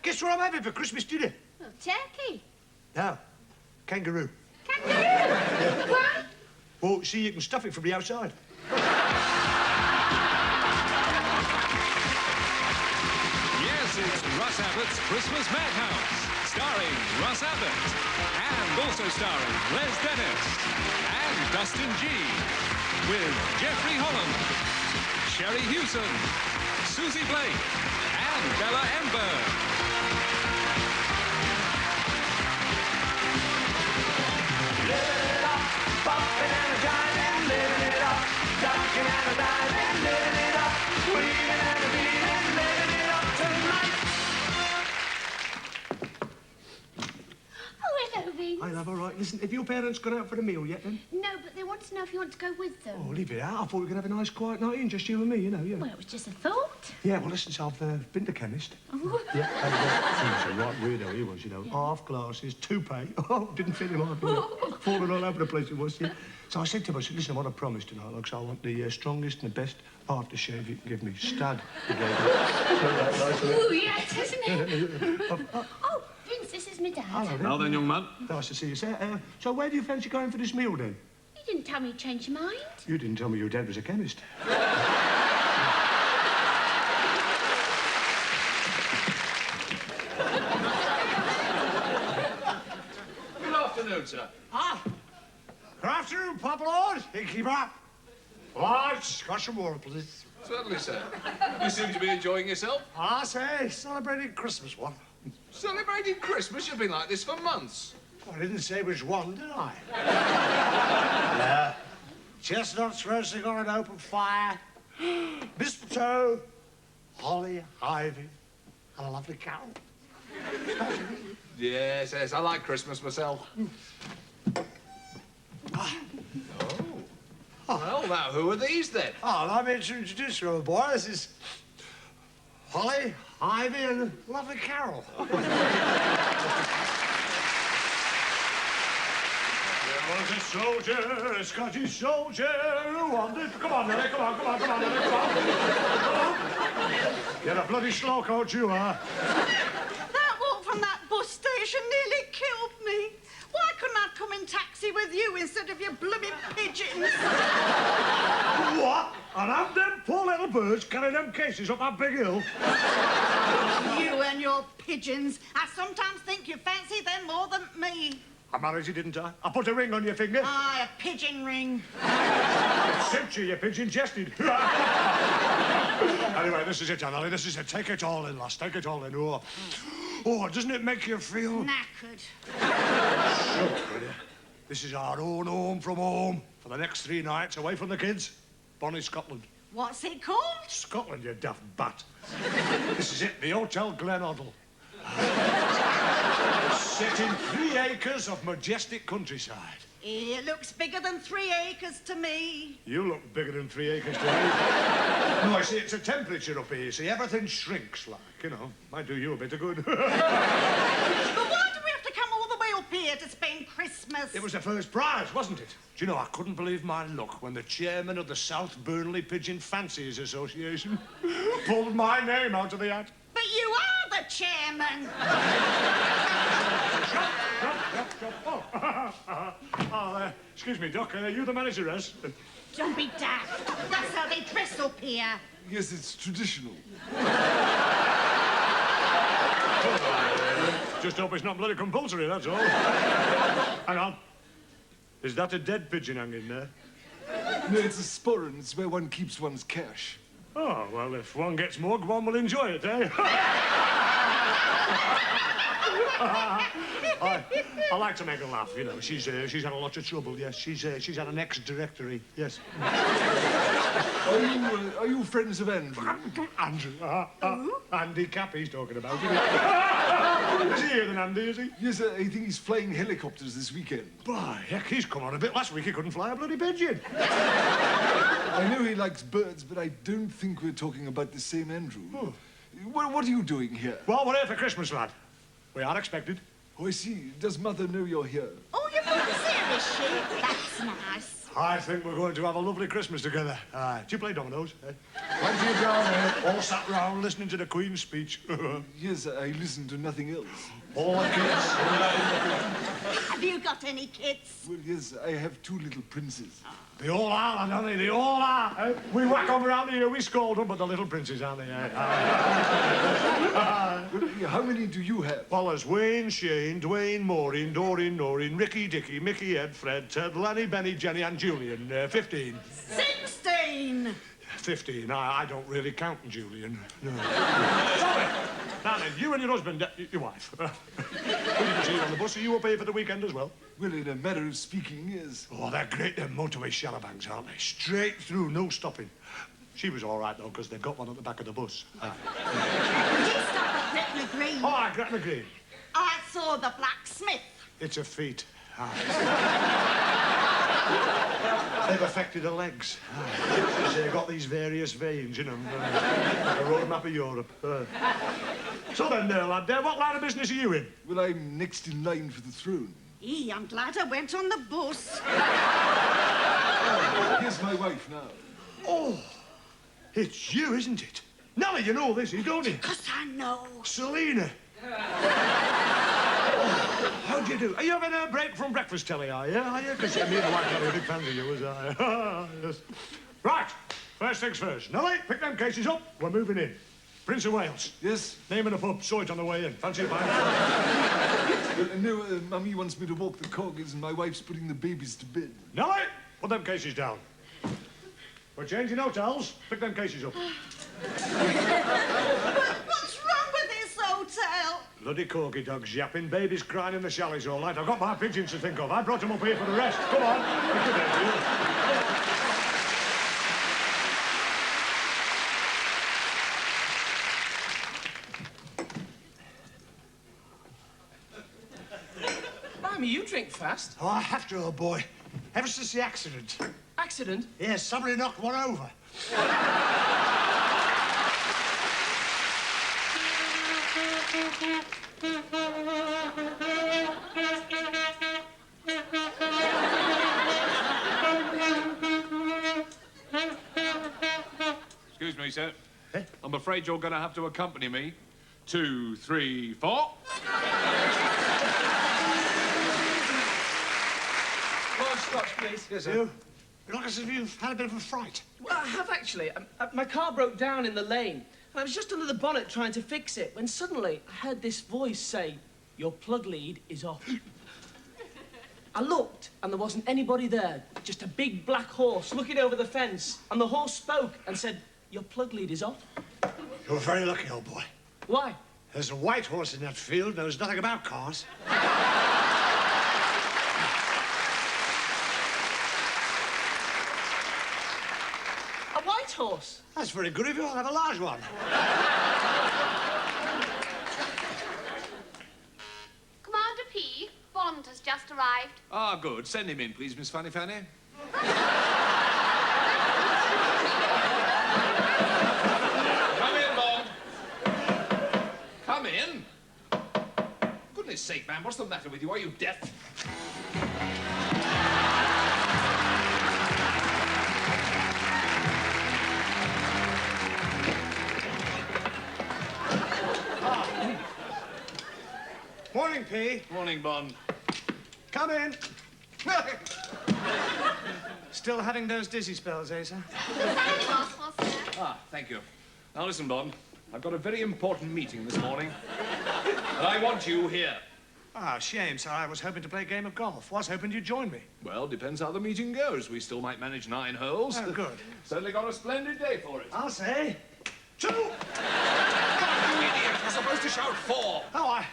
Guess what I'm having for Christmas dinner? Well, turkey. No, kangaroo. Kangaroo? Yeah. Why? Well, see, you can stuff it from the outside. Yes, it's Russ Abbot's Christmas Madhouse, starring Russ Abbot, and also starring Les Dennis and Dustin G, with Jeffrey Holland, Sherry Hewson, Susie Blake, and Bella Ember. Living it up, bumping and a jiving, living it up, ducking and a diving, living it up, weaving and a beating, living it up tonight. Oh, hello, Vince. I love, all right. Listen, have your parents gone out for the meal yet, then? No, but they want to know if you want to go with them. Oh, leave it out. I thought we were going to have a nice quiet night in, just you and me, you know, yeah. Well, it was just a thought. Yeah, well, listen, so I've been to the chemist. Oh. Yeah, he was a right weirdo, he was, you know. Yeah. Half glasses, toupee. Oh, didn't fit him up. Falling all over the place it was, yeah. So I said to him, I said, listen, I want a promise tonight, like, so I want the strongest and the best aftershave you can give me. Stud. Oh, yes, isn't it? Oh, Vince, this is my dad. Hello, Now then, young man. Nice to see you, sir. So where do you fancy going for this meal, then? You didn't tell me you changed your mind. You didn't tell me your dad was a chemist. Good afternoon, sir. Ah! Good afternoon, Papa Lord. Innkeeper. Large Scotch and water, please. Certainly, sir. You seem to be enjoying yourself. I say, celebrating Christmas, what? Celebrating Christmas? You've been like this for months. I didn't say which one, did I? Yeah. Chestnuts roasting on an open fire, mistletoe, holly, ivy, and a lovely cow. Yes, yes, I like Christmas myself. Oh. Well, now, who are these, then? Oh, allow me to introduce you, old boy. This is Holly, Ivy, and lovely Carol. There was a soldier, a Scottish soldier, who wanted... Come on, Nelly, come on, Nelly, come on. You're a bloody slowcoach, you are. That walk from that bus station nearly killed me. Why couldn't I come in taxi with you instead of your blooming pigeons? What? And have them poor little birds carrying them cases up that big hill? You and your pigeons. I sometimes think you fancy them more than me. I married you, didn't I? I put a ring on your finger. Aye, a pigeon ring. It suits you pigeon chested. Anyway, this is it, Anneli. This is it. Take it all in, lass. Take it all in. Oh, doesn't it make you feel... Knackered. Shut, will you? This is our own home from home for the next 3 nights, away from the kids. Bonnie, Scotland. What's it called? Scotland, you daft bat. This is it, the Hotel Glenhoddle. Set in 3 acres of majestic countryside. It looks bigger than 3 acres to me. You look bigger than 3 acres to me. No, I see, it's a temperature up here, you see. Everything shrinks, like, you know. Might do you a bit of good. But why do we have to come all the way up here to spend Christmas? It was the first prize, wasn't it? Do you know, I couldn't believe my luck when the chairman of the South Burnley Pigeon Fanciers Association pulled my name out of the hat. But you are the chairman. Shut. Oh, excuse me, Doc. Are you the manager, Russ? Don't be daft. That's how they dress up here. Yes, it's traditional. Just hope it's not bloody compulsory, that's all. Hang on. Is that a dead pigeon hanging there? No, it's a sporran. It's where one keeps one's cash. Oh, well, if one gets mugged, one will enjoy it, eh? I like to make her laugh, you know. She's had a lot of trouble, yes. She's had an ex-directory, yes. Are you friends of Andrew? Andrew? Andy Cap he's talking about. Is he here then, Andy, is he? Yes, I think he's flying helicopters this weekend. By heck, he's come on a bit. Last week he couldn't fly a bloody pigeon. I know he likes birds, but I don't think we're talking about the same Andrew. Oh. What are you doing here? Well, we're here for Christmas, lad. We are expected. Oh, I see. Does Mother know you're here? Oh, your mother's here, is she? That's nice. I think we're going to have a lovely Christmas together. Do you play dominoes? Plenty of down there, all sat round listening to the Queen's speech. Yes, I listen to nothing else. All the kids. Have you got any kids? Well, yes, I have 2 little princes. They all are, don't they? They all are. We whack them around here, we scold them, but the little princes, aren't they? Well, how many do you have? Well, there's Wayne, Shane, Dwayne, Maureen, Doreen, Noreen, Ricky, Dicky, Mickey, Ed, Fred, Ted, Lenny, Benny, Jenny, and Julian. 15. 16. 15. I don't really count in Julian. No. Sorry. Now then, you and your husband, your wife. We didn't see you on the bus. Are you up here for the weekend as well? Well, in a matter of speaking, yes. Oh, they're great, them motorway shalabangs, aren't they? Straight through, no stopping. She was all right, though, because they've got one at the back of the bus. Did you stop at Gretna Green? Oh, Gretna Green. I saw the blacksmith. It's a feat. They've affected her legs. They've got these various veins in them. Like a road map of Europe. So then, lad, what line of business are you in? Well, I'm next in line for the throne. I'm glad I went on the bus. Here's my wife now. Oh, it's you, isn't it? Nellie, you know this, don't you? 'Cause I know. Selena. How do you do? Are you having a break from breakfast, Telly, are you? Because me and the wife are big fans of you, was I? Yes. Right, first things first. Nellie, pick them cases up. We're moving in. Prince of Wales. Yes? Name of the pub. Saw it on the way in. Fancy a pint? No, Mummy wants me to walk the corgis and my wife's putting the babies to bed. Nellie, put them cases down. We're changing hotels. Pick them cases up. What's wrong with this hotel? Bloody corgi dogs yapping, babies crying in the chalets all night. I've got my pigeons to think of. I brought them up here for the rest. Come on. Pick it up, you. Blimey, you drink fast. Oh, I have to, old boy. Ever since the accident. Accident? Yes, somebody knocked one over. Excuse me, sir. I'm afraid you're going to have to accompany me. 2, 3, 4. More scotch, please. Yes, sir. You look as if you've had a bit of a fright. Well, I have actually. My car broke down in the lane, and I was just under the bonnet trying to fix it when suddenly I heard this voice say, "Your plug lead is off." I looked, and there wasn't anybody there. Just a big black horse looking over the fence, and the horse spoke and said, "Your plug lead is off." You're very lucky, old boy. Why? There's a white horse in that field, knows nothing about cars. A white horse? That's very good of you. I'll have a large one. Commander P, Bond has just arrived. Ah, good. Send him in, please, Miss Fanny Fanny. Come in, Bond. Come in. Goodness sake, man, what's the matter with you? Are you deaf? Morning, P. Morning, Bond. Come in. Still having those dizzy spells, eh, sir? Ah, thank you. Now listen, Bond. I've got a very important meeting this morning. And I want you here. Ah, shame, sir. I was hoping to play a game of golf. Was hoping you'd join me. Well, depends how the meeting goes. We still might manage 9 holes. Oh, good. Certainly got a splendid day for it. I'll say 2. God, you idiot! You're supposed to shout 4. Oh, I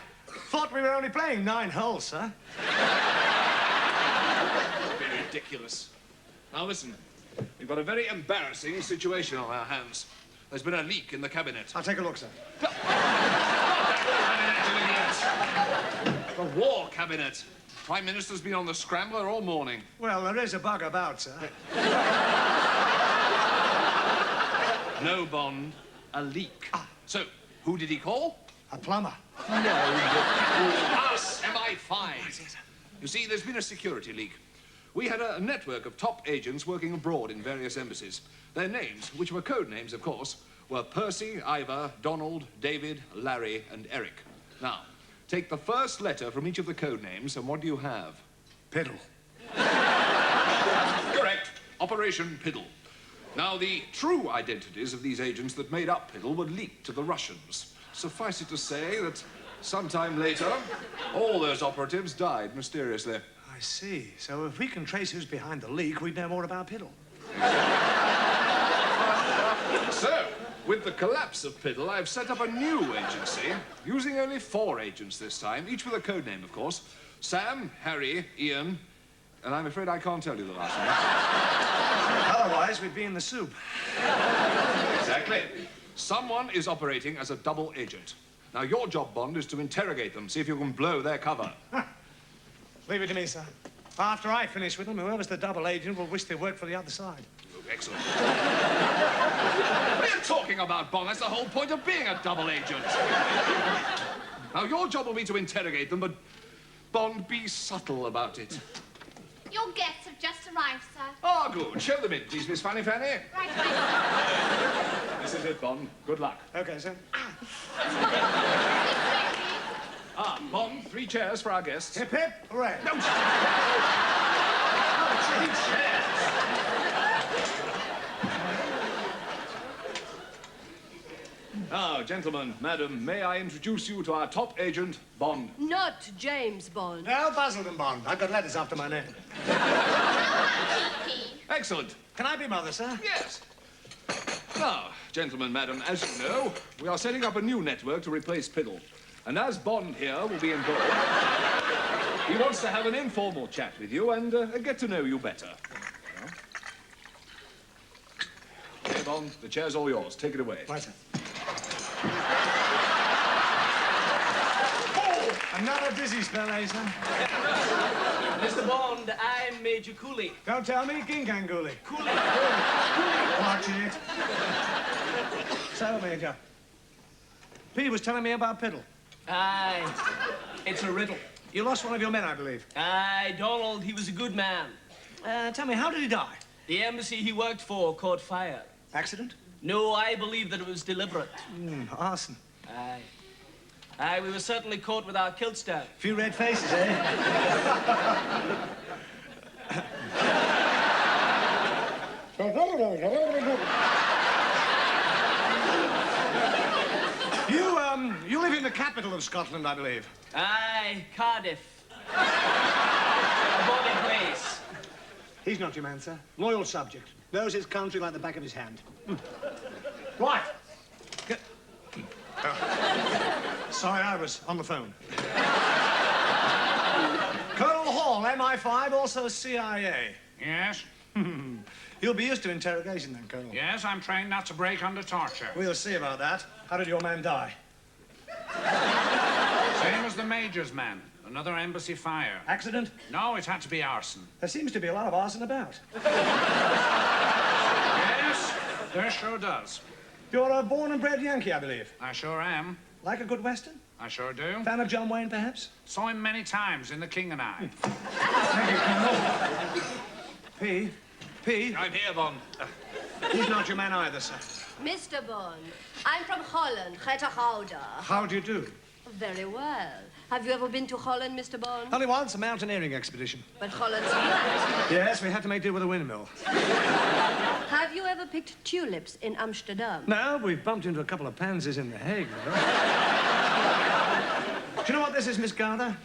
thought we were only playing 9 holes, sir. Very ridiculous. Now listen, we've got a very embarrassing situation on our hands. There's been a leak in the cabinet. I'll take a look, sir. The war cabinet. Prime Minister's been on the scrambler all morning. Well, there is a bug about, sir. No, Bond, a leak. So, who did he call? A plumber. Us, MI5. You see, there's been a security leak. we had a network of top agents working abroad in various embassies. Their names, which were code names, of course, were Percy, Ivor, Donald, David, Larry, and Eric. Now, take the first letter from each of the code names, and what do you have? Piddle. Correct. Operation Piddle. Now, the true identities of these agents that made up Piddle were leaked to the Russians. Suffice it to say that sometime later, all those operatives died mysteriously. I see. So if we can trace who's behind the leak, we'd know more about Piddle. So, with the collapse of Piddle, I've set up a new agency, using only 4 agents this time, each with a code name, of course. Sam, Harry, Ian, and I'm afraid I can't tell you the last one. Otherwise, we'd be in the soup. Exactly. Someone is operating as a double agent. Now, your job, Bond, is to interrogate them, see if you can blow their cover. Leave it to me, sir. After I finish with them, whoever's the double agent will wish they worked for the other side. Oh, excellent. What are you talking about, Bond? That's the whole point of being a double agent. Now, your job will be to interrogate them, but, Bond, be subtle about it. Your guests have just arrived, sir. Ah, good. Show them in, please, Miss Fanny Fanny. Right away. This is it, Bond. Good luck. Okay, sir. Ah, Bond, 3 chairs for our guests. Hip, hip, hooray. No, 3 chairs. Now, gentlemen, madam, may I introduce you to our top agent, Bond? Not James Bond. No, Basildon Bond. I've got letters after my name. Excellent. Can I be mother, sir? Yes. Now, gentlemen, madam, as you know, we are setting up a new network to replace Piddle. And as Bond here will be involved, he wants to have an informal chat with you and get to know you better. Okay, Bond, the chair's all yours. Take it away. Right, sir. Another dizzy spell, eh, sir? Mr. Bond, I'm Major Cooley. Don't tell me, Gingangooley. Cooley. Watch it. So, Major, P was telling me about Piddle. Aye, it's a riddle. You lost one of your men, I believe. Aye, Donald, he was a good man. Tell me, how did he die? The embassy he worked for caught fire. Accident? No, I believe that it was deliberate. Arson. Aye. Aye, we were certainly caught with our kilts down. Few red faces, eh? You live in the capital of Scotland, I believe. Aye, Cardiff. A bonny place. He's not your man, sir. Loyal subject. Knows his country like the back of his hand. Right. Sorry, I was on the phone. Colonel Hall, MI5, also CIA. Yes? You'll be used to interrogation then, Colonel. Yes, I'm trained not to break under torture. We'll see about that. How did your man die? Same as the Major's man. Another embassy fire. Accident? No, it had to be arson. There seems to be a lot of arson about. Yes, there sure does. You're a born and bred Yankee, I believe. I sure am. Like a good Western? I sure do. Fan of John Wayne, perhaps? Saw him many times in The King and I. Thank you, Colonel. P. I'm here, Bond. He's not your man either, sir. Mr. Bond, I'm from Holland, Gouda. How do you do? Very well. Have you ever been to Holland, Mr. Bond? Only once, a mountaineering expedition. But Holland's flat. Yes, we had to make do with a windmill. Have you ever picked tulips in Amsterdam? No, we've bumped into a couple of pansies in The Hague. Do you know what this is, Miss Garner?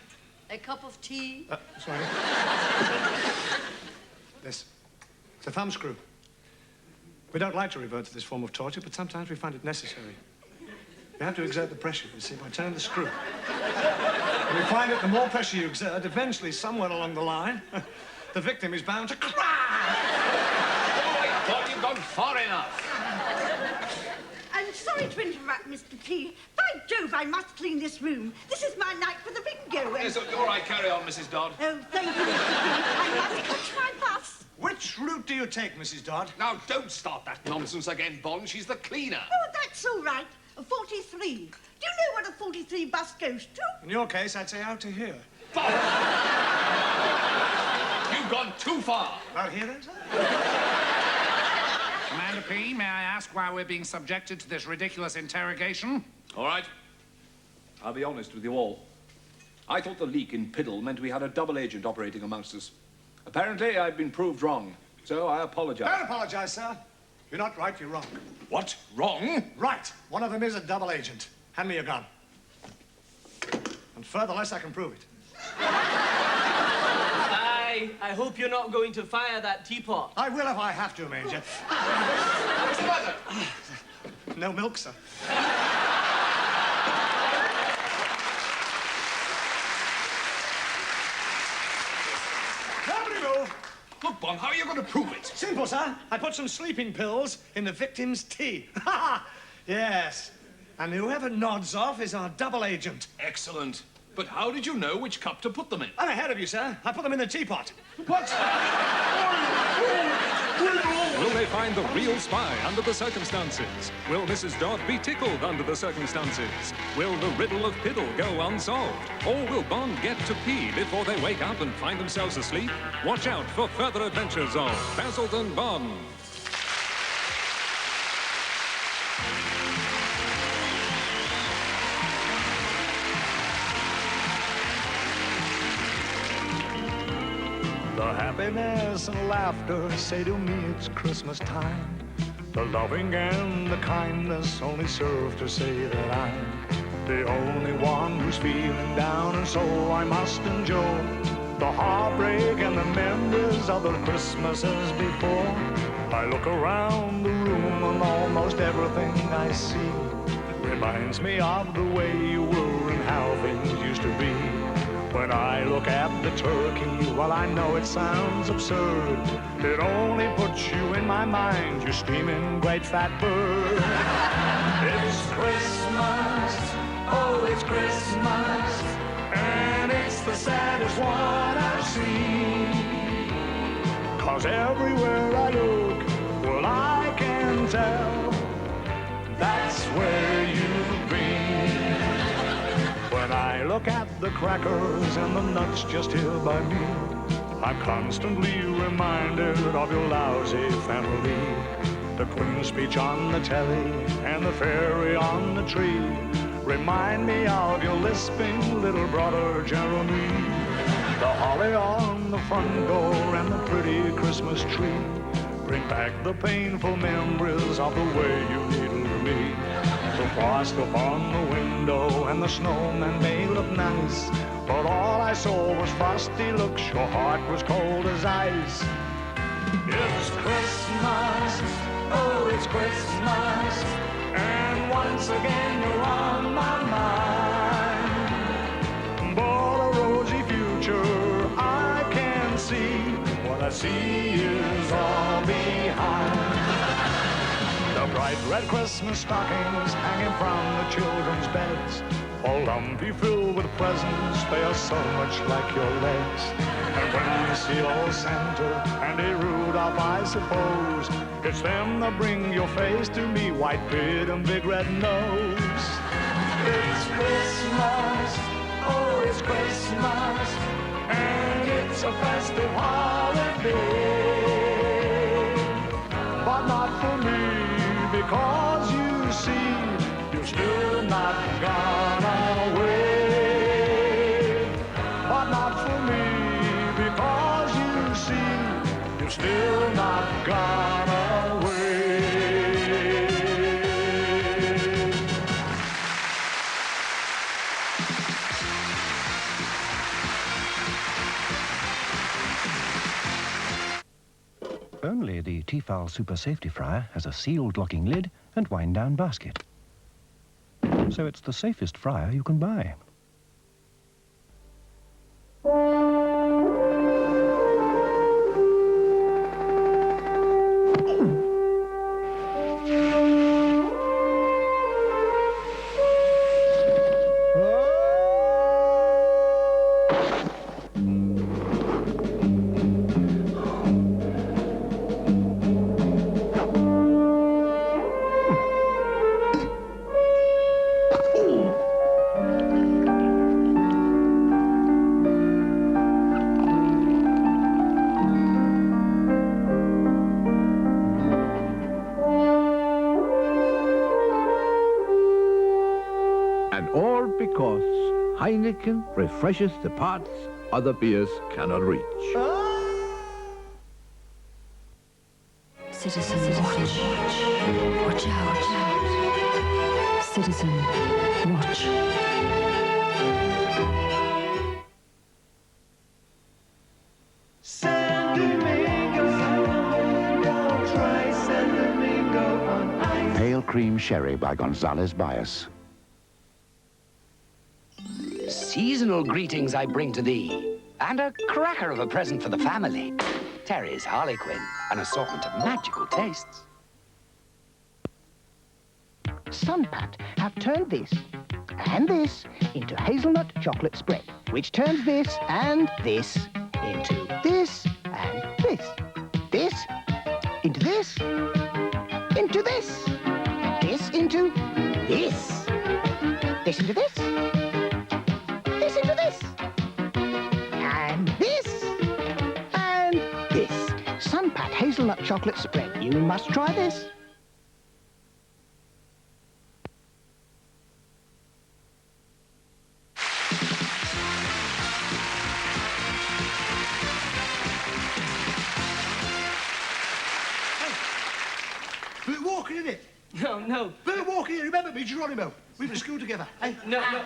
A cup of tea? Sorry. This. It's a thumbscrew. We don't like to revert to this form of torture, but sometimes we find it necessary. You have to exert the pressure, you see, by turning the screw. And we find that the more pressure you exert, eventually, somewhere along the line, the victim is bound to cry. Oh, I thought you'd gone far enough. I'm sorry to interrupt, Mr. T. By Jove, I must clean this room. This is my night for the bingo. Yes, all right, carry on, Mrs. Dodd. Oh, thank you, Mr. T. I must catch my bus. Which route do you take, Mrs. Dodd? Now, don't start that nonsense again, Bond. She's the cleaner. Oh, that's all right. 43. Do you know what a 43 bus goes to? In your case, I'd say out to here. Bond! You've gone too far. Out here then, sir? Commander P, may I ask why we're being subjected to this ridiculous interrogation? All right. I'll be honest with you all. I thought the leak in Piddle meant we had a double agent operating amongst us. Apparently, I've been proved wrong, so I apologize. Don't apologise, sir. You're not right, you're wrong. What? Wrong? Right. One of them is a double agent. Hand me your gun. And furtherless, I can prove it. I hope you're not going to fire that teapot. I will if I have to, Major. What's the matter? No milk, sir. Nobody move. Look, Bon, how are you going to prove it? Simple, sir. I put some sleeping pills in the victim's tea. Yes. And whoever nods off is our double agent. Excellent. But how did you know which cup to put them in? I'm ahead of you, sir. I put them in the teapot. What? Will they find the real spy under the circumstances? Will Mrs. Dodd be tickled under the circumstances? Will the riddle of Piddle go unsolved? Or will Bond get to pee before they wake up and find themselves asleep? Watch out for further adventures of Basildon Bond. The happiness and laughter say to me it's Christmas time. The loving and the kindness only serve to say that I'm the only one who's feeling down, and so I must enjoy the heartbreak and the memories of the Christmases before. I look around the room and almost everything I see reminds me of the way you were and how things used to be. When I look at the turkey, well, I know it sounds absurd. It only puts you in my mind, you steaming great fat bird. It's Christmas, oh, it's Christmas, and it's the saddest one I've seen. 'Cause everywhere I look, well, I can tell that's where you've been. When I look at the crackers and the nuts just here by me, I'm constantly reminded of your lousy family. The Queen's speech on the telly and the fairy on the tree remind me of your lisping little brother Jeremy. The holly on the front door and the pretty Christmas tree bring back the painful memories of the way you needled me. The frost upon the window and the snowman may look nice, but all I saw was frosty looks, your heart was cold as ice. It's Christmas, oh, it's Christmas, and once again you're on my mind. But a rosy future I can see, what I see is all behind. The bright red Christmas stockings hanging from the children's beds, all lumpy filled with presents, they are so much like your legs. And when you see old Santa and a Rudolph, I suppose it's them that bring your face to me, white beard and big red nose. It's Christmas, oh, it's Christmas, and it's a festive holiday. But not for me, because you see, you've still not gone away. But not for me, because you see, you've still not gone away. Only the Tefal Super Safety Fryer has a sealed locking lid and wind-down basket. So it's the safest fryer you can buy. because Heineken refreshes the parts other beers cannot reach. Citizen, watch. Watch out. Citizen, watch. Pale Cream Sherry by Gonzalez Bias. Seasonal greetings I bring to thee, and a cracker of a present for the family. Terry's Harlequin, an assortment of magical tastes. Sunpat have turned this and this into hazelnut chocolate spread, which turns this and this into this and this. This into this, into this, this into this, this into this, this into this, and this, and this. Sunpat hazelnut chocolate spread. You must try this. Bert Walker, isn't it? No, no. Bert Walker, you remember me, Geronimo? We were at school together, eh? No, no.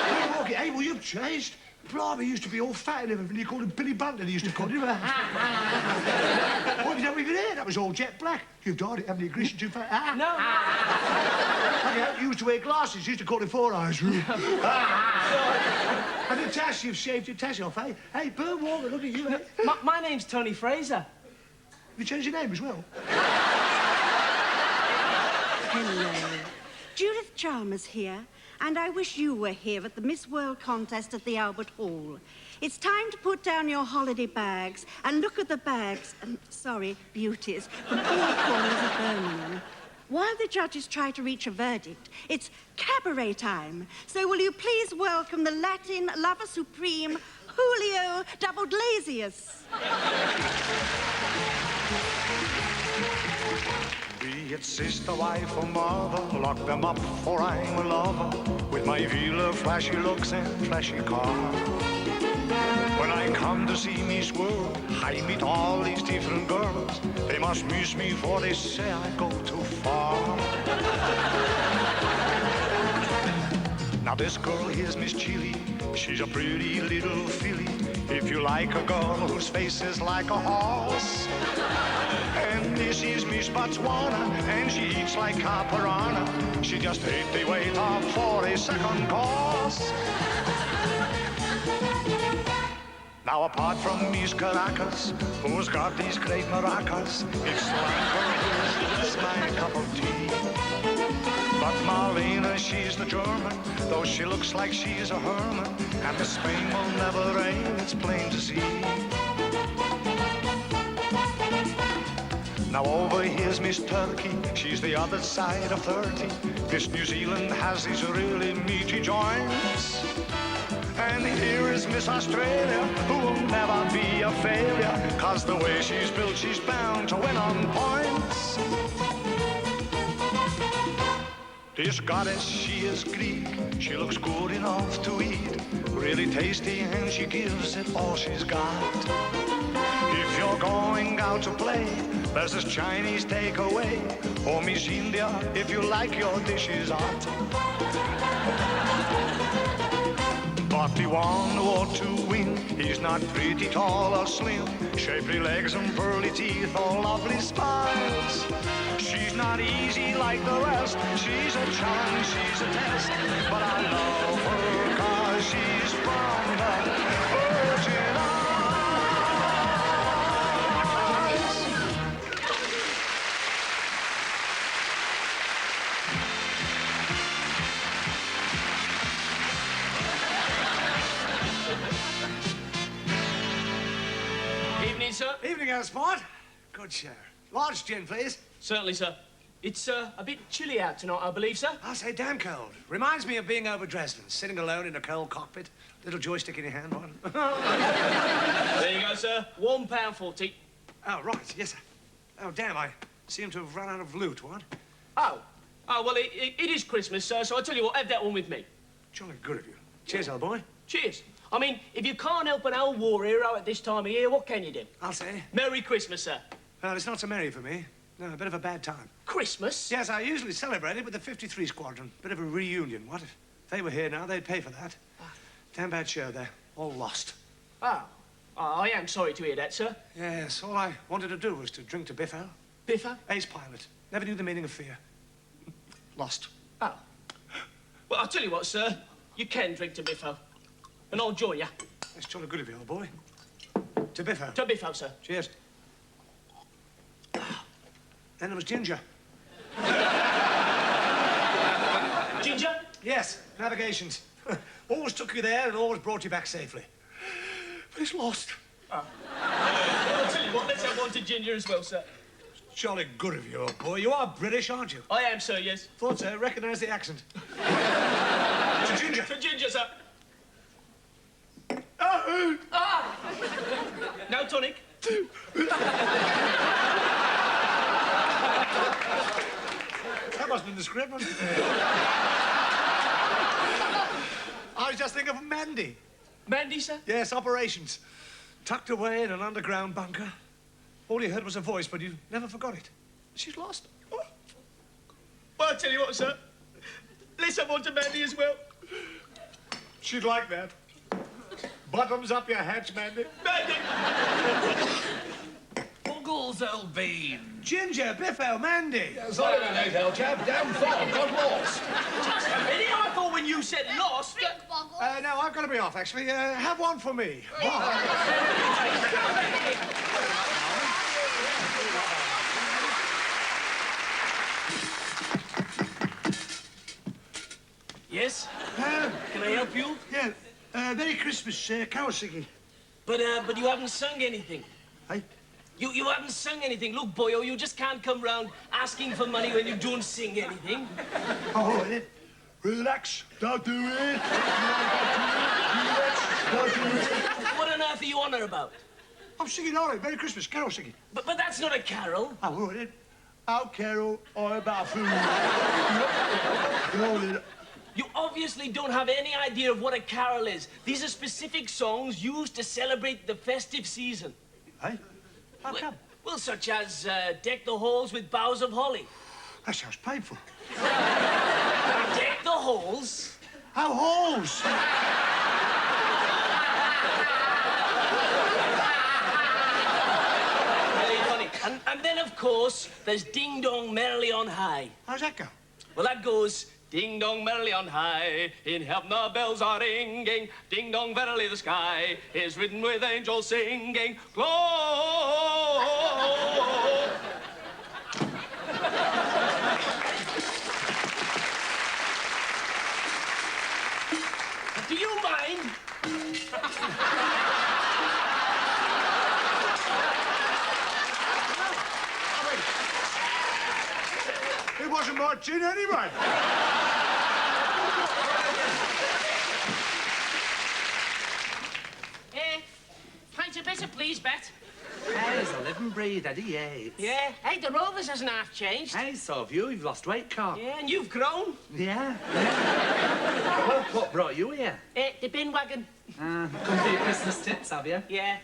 Bert Walker, hey, well, you've changed. Blimey, he used to be all fat and everything. You called him Billy Bunter, he used to call him. What have you done with your hair? That was all jet black. You've dyed it, haven't you? Greased too fat. No. Okay, you used to wear glasses. You used to call him Four Eyes. And the tash, you've shaved your tash off, eh? Hey, Bert Walker, look at you, eh? My name's Tony Fraser. You changed your name as well? Hello. Judith Chalmers here, and I wish you were here at the Miss World contest at the Albert Hall. It's time to put down your holiday bags and look at the bags, beauties, from all corners of Birmingham. While the judges try to reach a verdict, it's cabaret time. So will you please welcome the Latin lover supreme, Julio Double Glazius. Be it sister, wife, or mother, lock them up, for I'm a lover, with my villa, flashy looks and flashy car. When I come to see Miss World, I meet all these different girls. They must miss me, for they say I go too far. Now this girl here's Miss Chili. She's a pretty little filly. If you like a girl whose face is like a horse. And this is Miss Botswana, and she eats like caparana. She just ate the weight off for a second course. Now apart from Miss Caracas, who's got these great maracas, it's like her who's my cup of tea. But Marlena, she's the German, though she looks like she's a Herman, and the Spain will never rain, it's plain to see. Now over here's Miss Turkey, she's the other side of 30. Miss New Zealand has these really meaty joints. And here is Miss Australia, who will never be a failure, 'cause the way she's built, she's bound to win on points. This goddess, she is Greek, she looks good enough to eat, really tasty, and she gives it all she's got. If you're going out to play, there's this Chinese takeaway, or Miss India, if you like your dishes hot. But the one who ought to win, he's not pretty, tall, or slim, shapely legs and pearly teeth, or lovely smiles. She's not easy like the rest, she's a challenge, she's a test, but I love her 'cause she's from the Virgin Isles. Evening, sir. Evening, old sport. Good show. Large gin, please. Certainly, sir. It's a bit chilly out tonight, I believe, sir. I say damn cold. Reminds me of being over Dresden, sitting alone in a cold cockpit. Little joystick in your hand, one. There you go, sir. £1.40. Oh, right, yes, sir. Oh, damn, I seem to have run out of loot, what? Oh, Oh, well, it is Christmas, sir, so I tell you what, have that one with me. Jolly good of you. Cheers, old boy. Cheers. I mean, if you can't help an old war hero at this time of year, what can you do? I'll say. Merry Christmas, sir. Well, it's not so merry for me. No, a bit of a bad time. Christmas? Yes, I usually celebrate it with the 53 Squadron. Bit of a reunion. What if they were here now? They'd pay for that. Damn bad show. They're all lost. Oh. I am sorry to hear that, sir. Yes, all I wanted to do was to drink to Biffo. Biffo? Ace pilot. Never knew the meaning of fear. Lost. Oh. Well, I'll tell you what, sir. You can drink to Biffo. And I'll join you. That's jolly good of you, old boy. To Biffo. To Biffo, sir. Cheers. Then there was Ginger. Ginger? Yes, navigations. Always took you there and always brought you back safely. But it's lost. Oh. I'll tell you what, let's have one to Ginger as well, sir. Jolly good of you, old boy. You are British, aren't you? I am, sir, yes. Thought so. Recognise the accent. To Ginger. To Ginger, sir. Oh! Ah! No tonic. That wasn't in the script, was it? I was just thinking of Mandy. Mandy, sir? Yes, operations. Tucked away in an underground bunker. All you heard was a voice, but you never forgot it. She's lost. Oh. Well, I'll tell you what, sir. Let's have one to Mandy as well. She'd like that. Bottoms up your hats, Mandy. Mandy! Buggles, old bean. Ginger, Biffo, Mandy. Yeah, sorry about that, old chap. Damn fog. Got lost. Just a minute. I thought when you said lost... No, I've got to be off, actually. Have one for me. Yes? Can I help you? Yeah. Merry Christmas, carol singing. But you haven't sung anything. Hey? You haven't sung anything. Look, boyo, you just can't come round asking for money when you don't sing anything. Oh, then. Relax. Don't do it. Relax. Don't do it. What on earth are you on her about? I'm singing all right. Merry Christmas, carol singing. But that's not a carol. Oh, all right, then. Oh, carol, all about food. Go then. You obviously don't have any idea of what a carol is. These are specific songs used to celebrate the festive season. Hey? How come? Well, such as Deck the Halls with Boughs of Holly. That sounds painful. Deck the Halls? How halls? Very funny. And then, of course, there's Ding Dong Merrily on High. How's that go? Well, that goes... Ding dong merrily on high, in heaven the bells are ringing. Ding dong verily the sky is ridden with angels singing. Glow. Do you mind? It wasn't my tune anyway. Pint of bitter, please, Bet. Hey, he's a living breed, Eddie Yates. Yeah. Hey, the Rovers hasn't half changed. Hey, so have you. You've lost weight, Carl. Yeah, and you've grown. Yeah. What brought you here? The bin wagon. Come for your Christmas tips, have you? Yeah.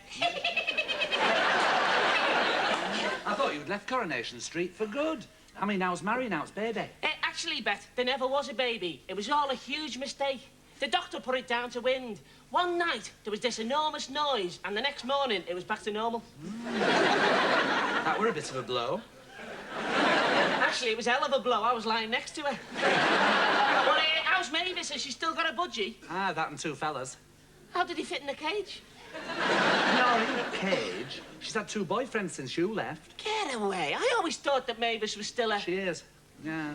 I thought you'd left Coronation Street for good. I mean, how's Mary, how's baby? Actually, Bet, there never was a baby. It was all a huge mistake. The doctor put it down to wind. One night, there was this enormous noise, and the next morning, it was back to normal. That were a bit of a blow. Actually, it was a hell of a blow. I was lying next to her. But how's Mavis? Has she still got a budgie? Ah, that and two fellas. How did he fit in the cage? No, in the cage. She's had two boyfriends since you left. Get away. I always thought that Mavis was still a... She is. Yeah.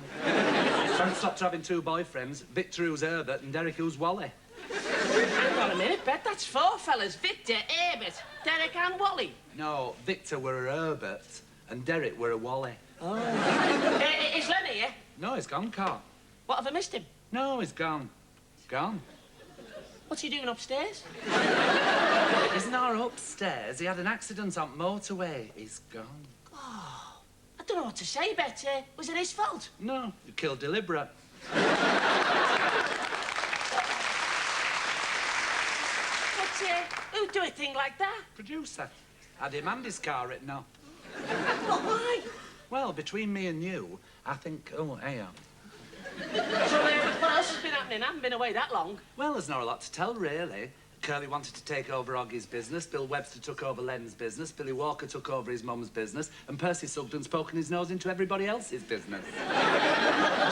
Frank stopped having two boyfriends. Victor, who's Abbot, and Derek, who's Wally. Hang on a minute, Bet. That's four fellas. Victor, Abbot, Derek and Wally. No, Victor were a Abbot, and Derek were a Wally. Oh. Is Lenny here? No, he's gone, Carl. What, have I missed him? No, he's gone. Gone. What's he doing upstairs? Isn't our upstairs? He had an accident on motorway. He's gone. Oh, don't know what to say, Bet. Was it his fault? No, you killed deliberate. But who'd do a thing like that? Producer. I demand his car written up. But why? Well, between me and you, I think... Oh, hey, So, what else has been happening? I haven't been away that long. Well, there's not a lot to tell, really. Curly wanted to take over Oggy's business, Bill Webster took over Len's business, Billy Walker took over his mum's business, and Percy Sugden's poking his nose into everybody else's business.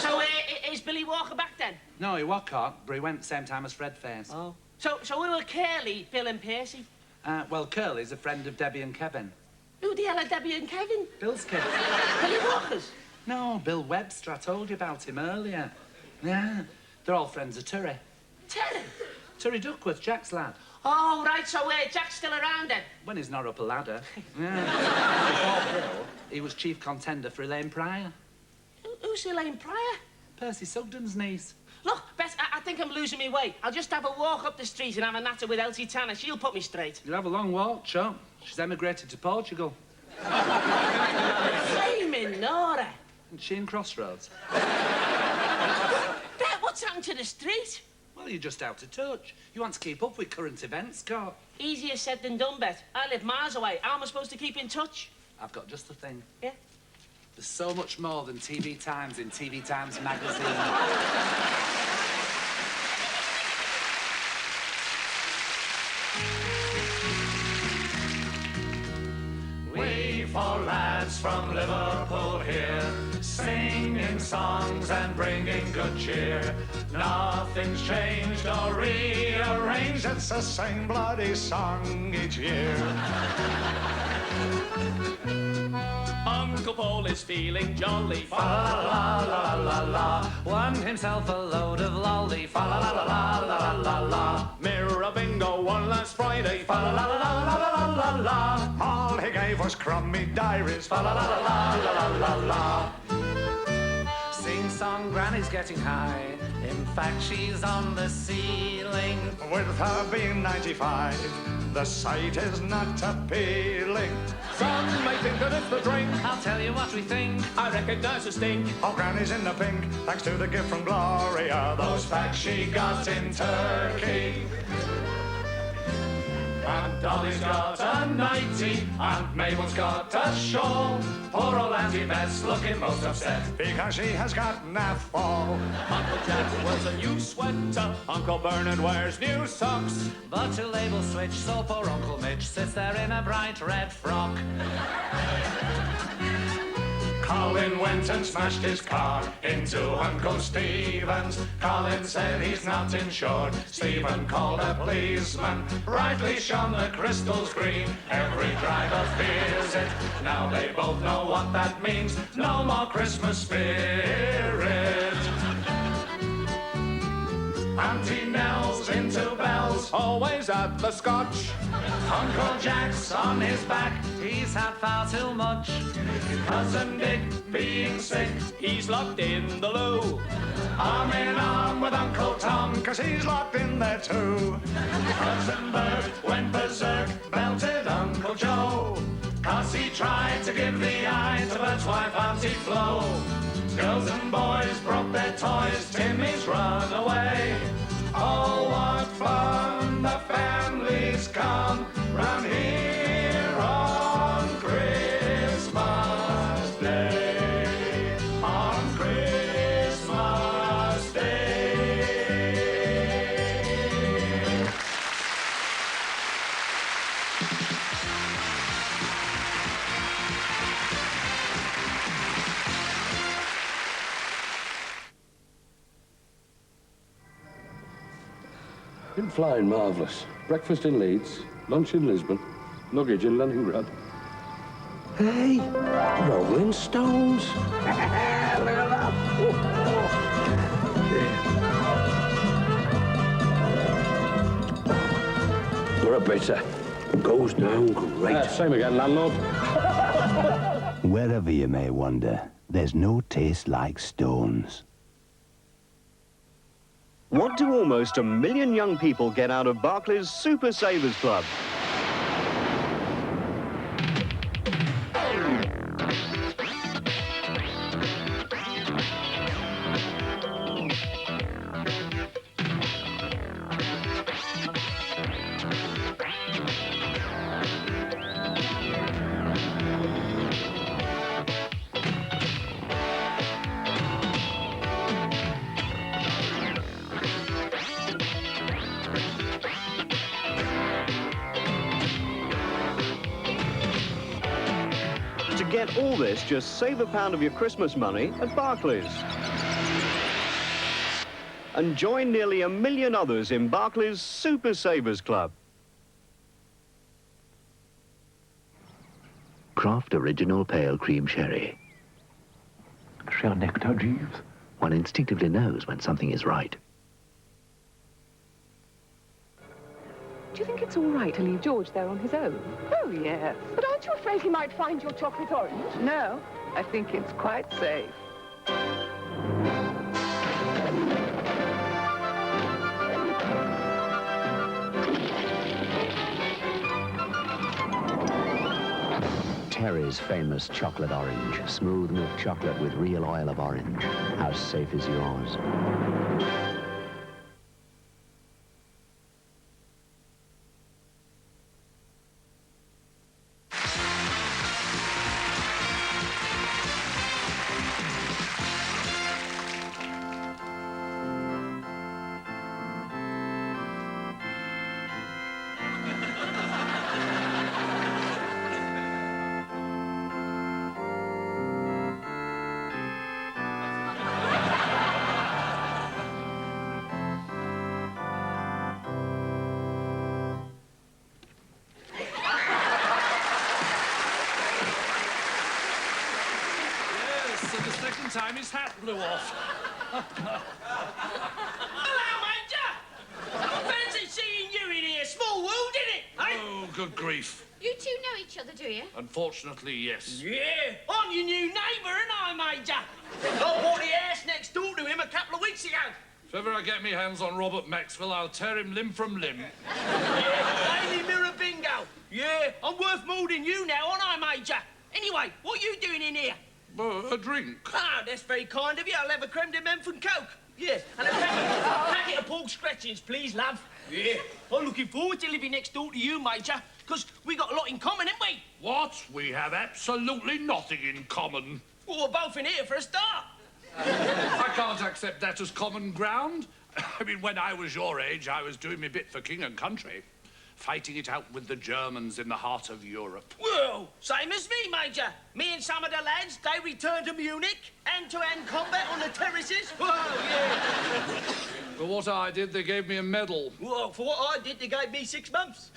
So, is Billy Walker back then? No, he was caught, but he went the same time as Fred Face. Oh. So who were Curly, Bill and Percy? Well, Curly's a friend of Debbie and Kevin. Who the hell are Debbie and Kevin? Bill's kids. Billy Walker's? No, Bill Webster. I told you about him earlier. Yeah, they're all friends of Turry. Terry? Turry Duckworth, Jack's lad. Oh, right, so Jack's still around then? When he's not up a ladder. Yeah. Before Bill, he was chief contender for Elaine Pryor. Who's Elaine Pryor? Percy Sugden's niece. Look, Bess, I think I'm losing my way. I'll just have a walk up the street and have a natter with Elsie Tanner. She'll put me straight. You'll have a long walk, sure. She's emigrated to Portugal. Flaming Nora. And she in Crossroads. Bet, what's happened to the street? Well, you're just out of touch. You want to keep up with current events, Scott. Easier said than done, Bet. I live miles away. How am I supposed to keep in touch? I've got just the thing. Yeah? There's so much more than TV Times in TV Times magazine. We four lads from Liverpool here, singing songs and bringing good cheer. Nothing's changed or rearranged, it's the same bloody song each year. Uncle Paul is feeling jolly. Fa la la la la. Won himself a load of lolly. Fa la la la la la la la. Mirror bingo won last Friday. Fa la la la la la la la. All he gave was crummy diaries. Fa la la la la la la la. Sing-song granny's getting high. In fact, she's on the ceiling. With her being 95, the sight is not appealing. Some may think that it's the drink. I'll tell you what we think. I recognise the stink. Oh, Granny's in the pink, thanks to the gift from Gloria. Those facts she got in Turkey. And Dolly's got a nightie, and Mabel's got a shawl. Poor old Auntie Beth's looking most upset because she has got naffle. Uncle Jack wears a new sweater, Uncle Bernard wears new socks. But to label switch, so poor Uncle Mitch sits there in a bright red frock. Colin went and smashed his car into Uncle Stephen's. Colin said he's not insured. Stephen called a policeman. Brightly shone the crystals green. Every driver fears it. Now they both know what that means. No more Christmas spirit. Auntie Nell's into bells, always at the Scotch. Uncle Jack's on his back, he's had far too much. Cousin Dick being sick, he's locked in the loo. Arm in arm with Uncle Tom, 'cause he's locked in there too. Cousin Bert went berserk, belted Uncle Joe, 'cause he tried to give the eye to Bert's wife, Auntie Flo. Girls and boys broke their toys, Timmy's run away. Oh, what fun the families come round here on Christmas Day. On Christmas Day. Been flying marvellous. Breakfast in Leeds, lunch in Lisbon, luggage in Leningrad. Hey, Rolling Stones. Look at that. You're a bitter. Goes down great. Same again, landlord. Wherever you may wander, there's no taste like Stones. What do almost 1 million young people get out of Barclays Super Savers Club? get all this, just save £1 of your Christmas money at Barclays. And join nearly 1 million others in Barclays Super Savers Club. Craft Original Pale Cream Sherry. Cher nectar, Jeeves. One instinctively knows when something is right. Do you think it's all right to leave George there on his own? Oh, yes. But aren't you afraid he might find your chocolate orange? No, I think it's quite safe. Terry's famous chocolate orange. Smooth milk chocolate with real oil of orange. How safe is yours? Yes, and the second time his hat blew off. Hello, Major! I fancy seeing you in here. Small world, innit? Eh? Oh, good grief. You two know each other, do you? Unfortunately, yes. Yeah, I'm your new neighbour, ain't I, Major? I bought the house next door to him a couple of weeks ago. If ever I get me hands on Robert Maxwell, I'll tear him limb from limb. Yeah, Daily Mirror bingo. Yeah, I'm worth more than you now, aren't I, Major? Anyway, what are you doing in here? A drink. Ah, that's very kind of you. I'll have a creme de menthe and Coke. Yeah, and a packet of pork scratchings, please, love. Yeah, I'm looking forward to living next door to you, Major, because we got a lot in common, haven't we? What? We have absolutely nothing in common. Well, we're both in here for a start. I can't accept that as common ground. I mean, when I was your age, I was doing my bit for king and country, fighting it out with the Germans in the heart of Europe. Well, same as me, Major. Me and some of the lads, they returned to Munich, hand-to-hand combat on the terraces. Whoa, yeah. For what I did, they gave me a medal. Well, for what I did, they gave me 6 months.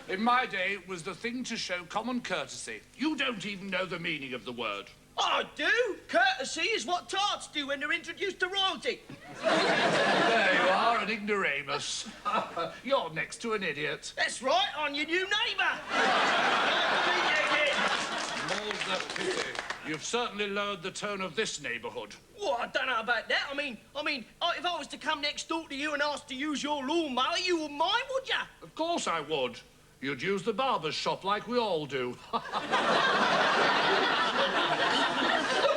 In my day, it was the thing to show common courtesy. You don't even know the meaning of the word. I do. Courtesy is what tarts do when they're introduced to royalty. There you are, an ignoramus. You're next to an idiot. That's right, I'm your new neighbour. More's the pity. You've certainly lowered the tone of this neighbourhood. Well, I don't know about that. I mean, if I was to come next door to you and ask to use your lawnmower, you wouldn't mind, would you? Of course I would. You'd use the barber's shop like we all do. I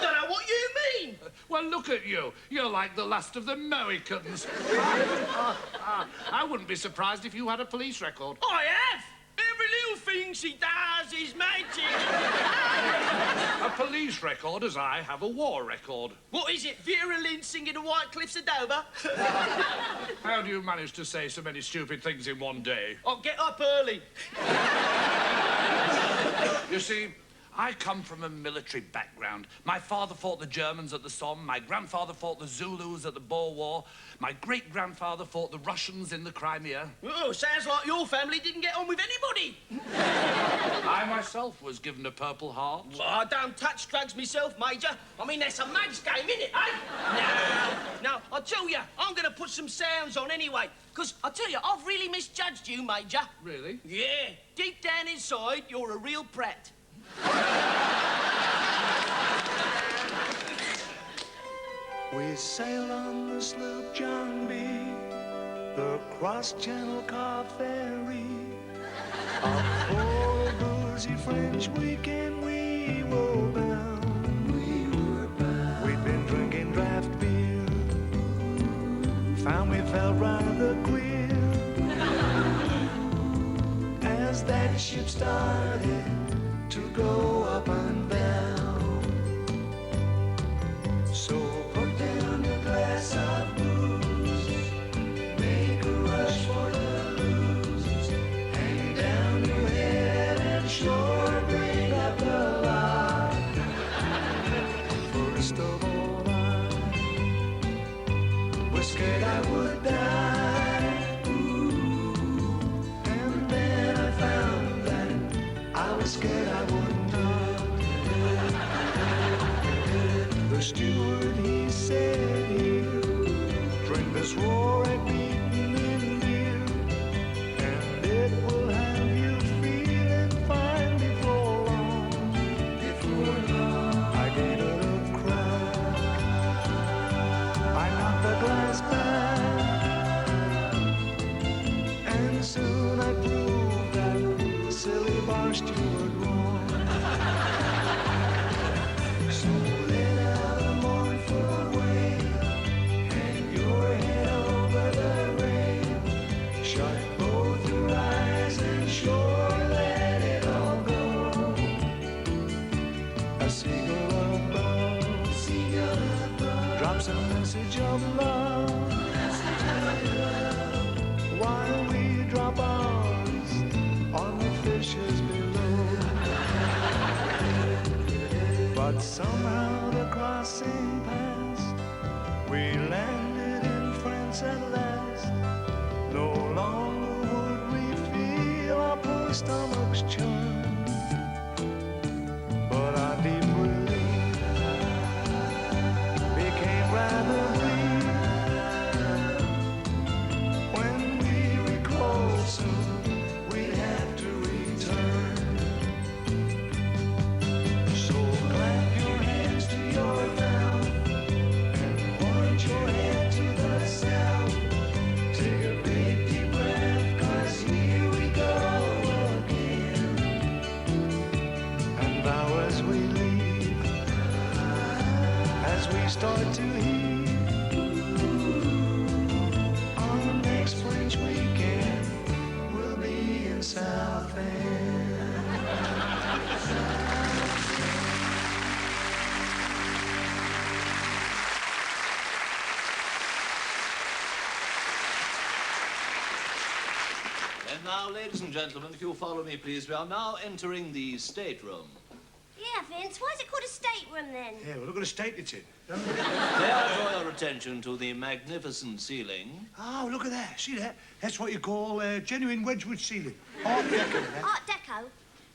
don't know what you mean. Well, look at you. You're like the last of the Mohicans. I wouldn't be surprised if you had a police record. I have. Every little thing she does is magic. A police record as I have a war record. What is it, Vera Lynn singing the White Cliffs of Dover? How do you manage to say so many stupid things in one day? I'll get up early. You see, I come from a military background. My father fought the Germans at the Somme. My grandfather fought the Zulus at the Boer War. My great-grandfather fought the Russians in the Crimea. Oh, sounds like your family didn't get on with anybody. I myself was given a Purple Heart. Well, I don't touch drugs myself, Major. I mean, that's a man's game, innit, eh? Now, I'll tell you, I'm going to put some sounds on anyway. Because, I tell you, I've really misjudged you, Major. Really? Yeah. Deep down inside, you're a real prat. We sailed on the sloop John B, the cross-channel car ferry. Up for a boozy French weekend we were bound. We'd been drinking draft beer, found we felt rather queer as that ship started to go up and down. So put down your glass of booze, make a rush for the losers, hang down your head and shore break. seagull above drops a message of love, while we drop ours on the fishes below. But somehow the crossing passed, we landed in France at last. No longer would we feel our poor stomachs churn, but our deep relief became rather brief. When we recalled soon we'd have to return. So clap your hands to your mouth and point your head to the south. Take a big deep breath, 'cause here we go again. And bow as we leave, as we start to heave. On the next French weekend, we'll be in Southend. And now, ladies and gentlemen, if you'll follow me, please, we are now entering the stateroom. Yeah, Vince, why is it called a stateroom then? Yeah, well, look at the state it's in. May I draw your attention to the magnificent ceiling? Oh, look at that. See that? That's what you call genuine Wedgwood ceiling. Art Deco. That. Art Deco?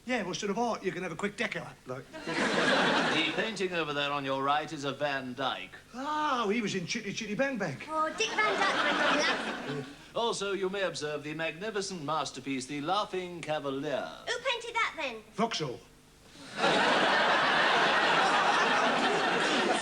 Yeah, well, sort of art, you can have a quick deco. Like. The painting over there on your right is a Van Dyke. Oh, he was in Chitty Chitty Bang Bang. Oh, Dick Van Dyke, my love. Also, you may observe the magnificent masterpiece, the Laughing Cavalier. Who painted that then? Vauxhall. Look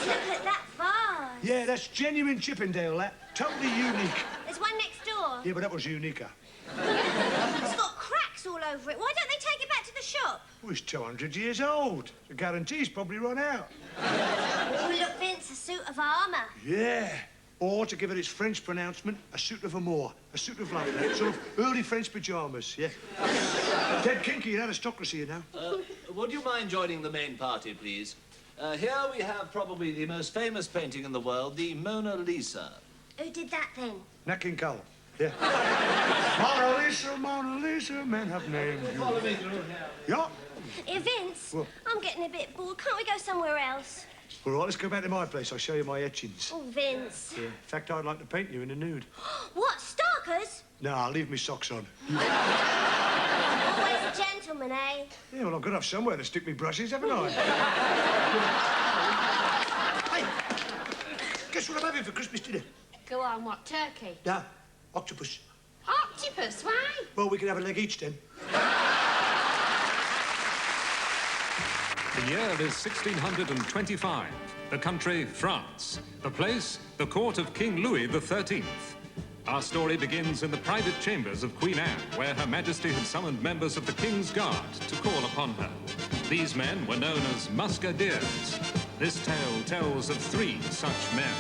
at that vase. Yeah, that's genuine Chippendale, that. Totally unique. There's one next door. Yeah, but that was uniquer. It's got cracks all over it. Why don't they take it back to the shop? It was 200 years old. The guarantee's probably run out. Oh, look, Vince, a suit of armour. Yeah. Or, to give it its French pronouncement, a suit of amour. A suit of like that. Sort of early French pyjamas, yeah. Dead kinky in aristocracy, you know. Would you mind joining the main party, please? Here we have probably the most famous painting in the world, the Mona Lisa. Who did that then? Nat King Cole. Yeah. Mona Lisa, men have named you. Follow me through here. Yeah. Hey, Vince, What? I'm getting a bit bored. Can't we go somewhere else? All right, let's go back to my place. I'll show you my etchings. Oh, Vince. Yeah. In fact, I'd like to paint you in a nude. What, Starkers? No, I'll leave me socks on. Always a gentleman, eh? Yeah, well, I've got to have somewhere to stick me brushes, haven't I? Hey, guess what I'm having for Christmas dinner? Go on, what, turkey? No, octopus. Octopus, why? Well, we can have a leg each then. The year is 1625. The country, France. The place, the court of King Louis XIII. Our story begins in the private chambers of Queen Anne, where Her Majesty had summoned members of the King's Guard to call upon her. These men were known as musketeers. This tale tells of 3 such men.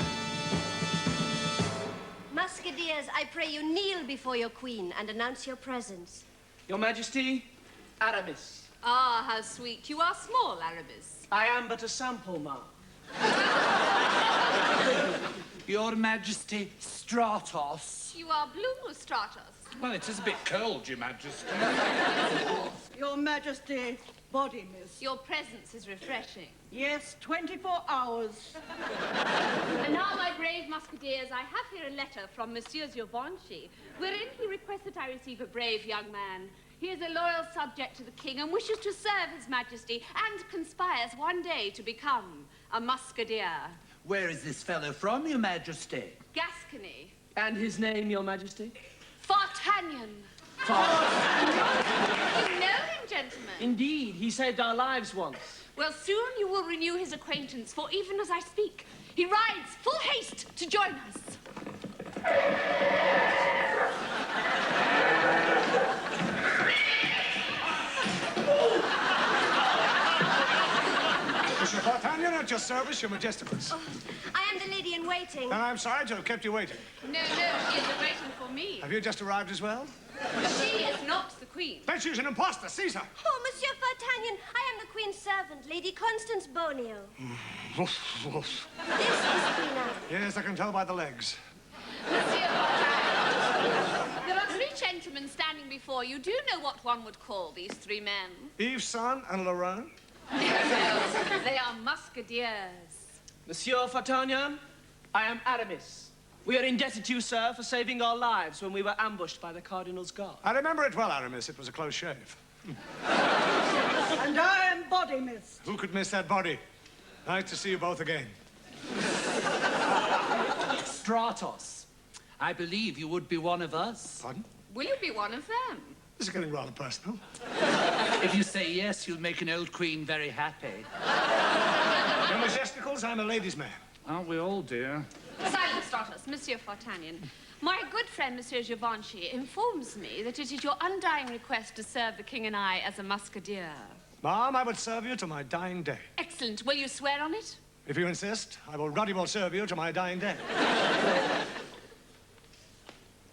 Musketeers, I pray you kneel before your queen and announce your presence. Your Majesty, Aramis. Ah, how sweet. You are small, Aramis. I am but a sample, ma. Your Majesty, Stratos. You are blue, Stratos. Well, it is a bit cold, Your Majesty. Your Majesty, body miss. Your presence is refreshing. Yes, 24 hours. And now, my brave musketeers, I have here a letter from Monsieur Giovanni, wherein he requests that I receive a brave young man. He is a loyal subject to the king and wishes to serve his majesty and conspires one day to become a musketeer. Where is this fellow from, Your Majesty? Gascony. And his name, Your Majesty? Fartagnan. You know him, gentlemen? Indeed, he saved our lives once. Well, soon you will renew his acquaintance, for even as I speak, he rides full haste to join us. Mr. Fartagnan, at your service, Your Majesticus. Oh, I am the lady in waiting. No, I'm sorry to have kept you waiting. No, she is waiting for me. Have you just arrived as well? She is not the queen. Bet she's an imposter. Seize her. Oh, Monsieur D'Artagnan, I am the Queen's servant, Lady Constance Bonio. Woof, woof. This is Queen Anne. Yes, I can tell by the legs. Monsieur D'Artagnan, there are three gentlemen standing before you. Do you know what one would call these three men? Yves Saint and Laurent. No, they are musketeers. Monsieur D'Artagnan, I am Aramis. We are indebted to you, sir, for saving our lives when we were ambushed by the Cardinal's guard. I remember it well, Aramis. It was a close shave. And I am Body Mist. Who could miss that body? Nice to see you both again. Stratos, I believe you would be one of us. Pardon? Will you be one of them? This is getting rather personal. If you say yes, you'll make an old queen very happy. Your majesticals, I'm a ladies' man. Aren't we all, dear? Silence, Stratos, Monsieur D'Artagnan. My good friend, Monsieur Givenchy, informs me that it is your undying request to serve the king and I as a musketeer. Ma'am, I would serve you to my dying day. Excellent. Will you swear on it? If you insist, I will ruddy well serve you to my dying day.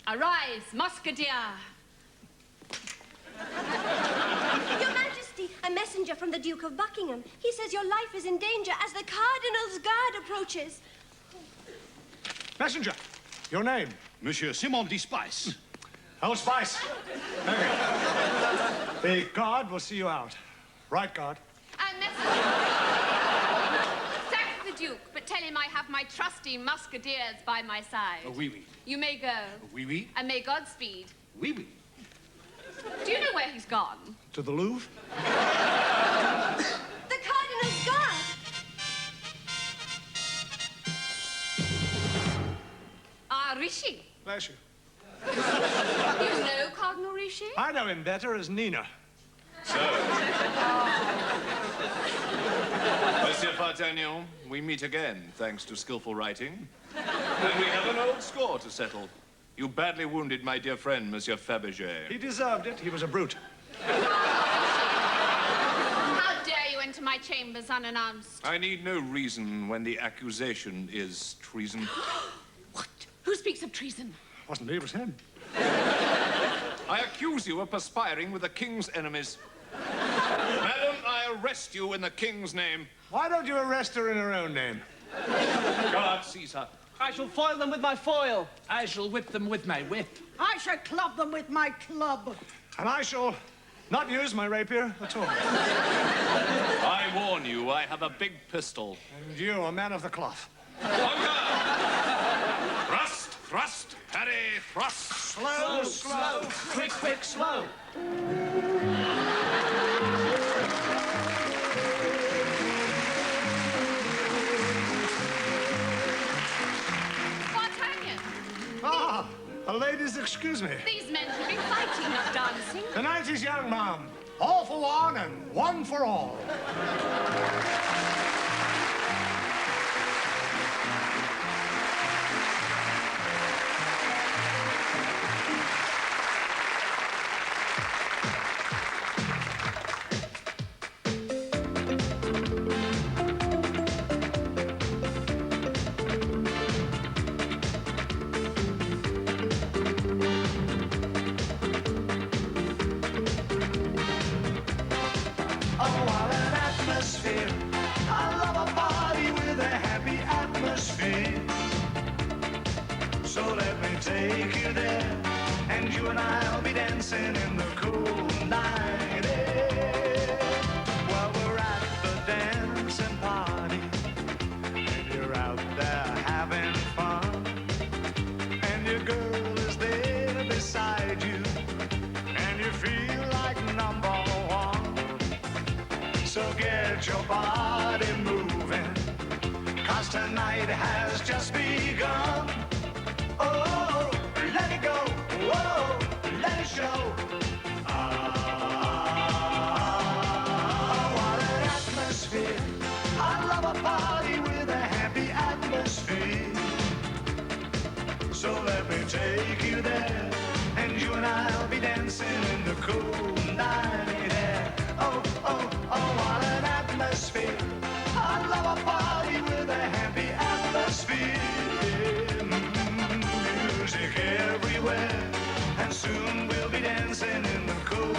Arise, musketeer. Your Majesty, a messenger from the Duke of Buckingham. He says your life is in danger as the Cardinal's guard approaches. Messenger, your name? Monsieur Simon de Spice. Old Spice. The guard will see you out. Right, guard. And messenger. Thank the Duke, but tell him I have my trusty musketeers by my side. Oui, oui. You may go. Oui, oui. And may Godspeed. Oui, oui. Do you know where he's gone? To the Louvre? The Cardinal's guard! Ah, Rishi. Bless you. You know Cardinal Rishi? I know him better as Nina. So, Monsieur D'Artagnan, we meet again, thanks to skillful writing. And we have an old score to settle. You badly wounded my dear friend, Monsieur Fabergé. He deserved it. He was a brute. How dare you enter my chambers unannounced? I need no reason when the accusation is treason. What? Who speaks of treason? Wasn't he? It was him. I accuse you of perspiring with the king's enemies. Madam, I arrest you in the king's name. Why don't you arrest her in her own name? Guard, seize her. I shall foil them with my foil. I shall whip them with my whip. I shall club them with my club. And I shall not use my rapier at all. I warn you, I have a big pistol. And you, a man of the cloth. Thrust, thrust, parry, thrust. Slow, slow. Quick, quick, slow. D'Artagnan. Ah, ladies, excuse me. These men should be fighting, not dancing. The night is young, ma'am. All for one and one for all. So let me take you there, and you and I'll be dancing in the cool night air. While we're at the dancing party, and you're out there having fun, and your girl is there beside you, and you feel like number one. So get your body moving, 'cause tonight has just begun. Oh, let it go. Whoa, let it show. What an atmosphere. I love a party with a happy atmosphere. So let me take you there, and you and I'll be dancing in the cool night air. Oh, oh, oh, what an atmosphere. I love a party with a happy atmosphere. Music everywhere, and soon we'll be dancing in the cool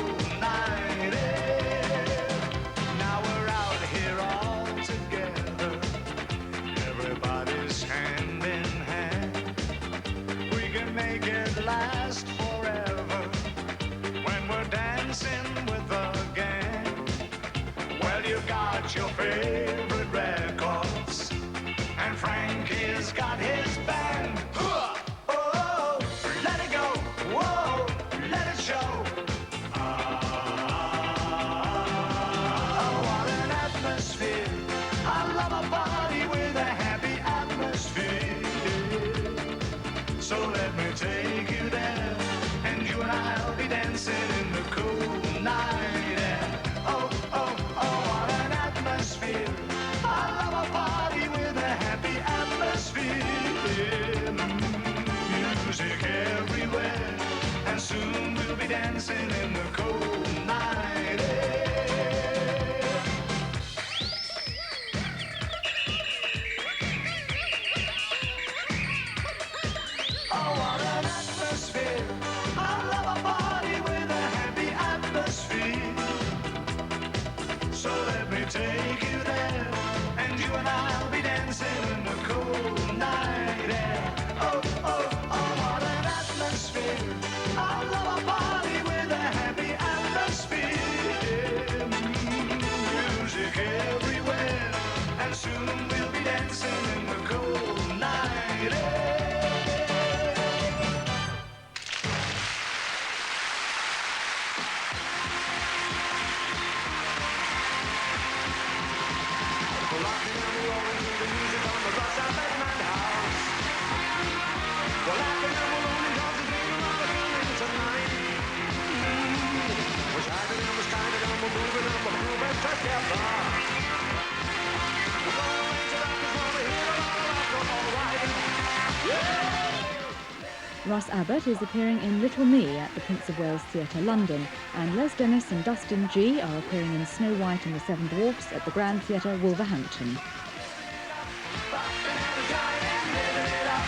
dancing in the cold night air. Oh, oh, oh, what an atmosphere. I love a party with a happy atmosphere. Music everywhere, and soon we'll be dancing in the cold night air. We're rocking and we're rolling to the music on the Russ Abbot Madhouse. We're laughing and we're rolling 'cause there's been a lot of feeling tonight. We're shining and we're skining and we're moving and we're grooving together. We're going away to rock 'cause we're here a lot of rock, all right. Yeah! Russ Abbot is appearing in Little Me at the Prince of Wales Theatre, London, and Les Dennis and Dustin G are appearing in Snow White and the Seven Dwarfs at the Grand Theatre, Wolverhampton. Living it up,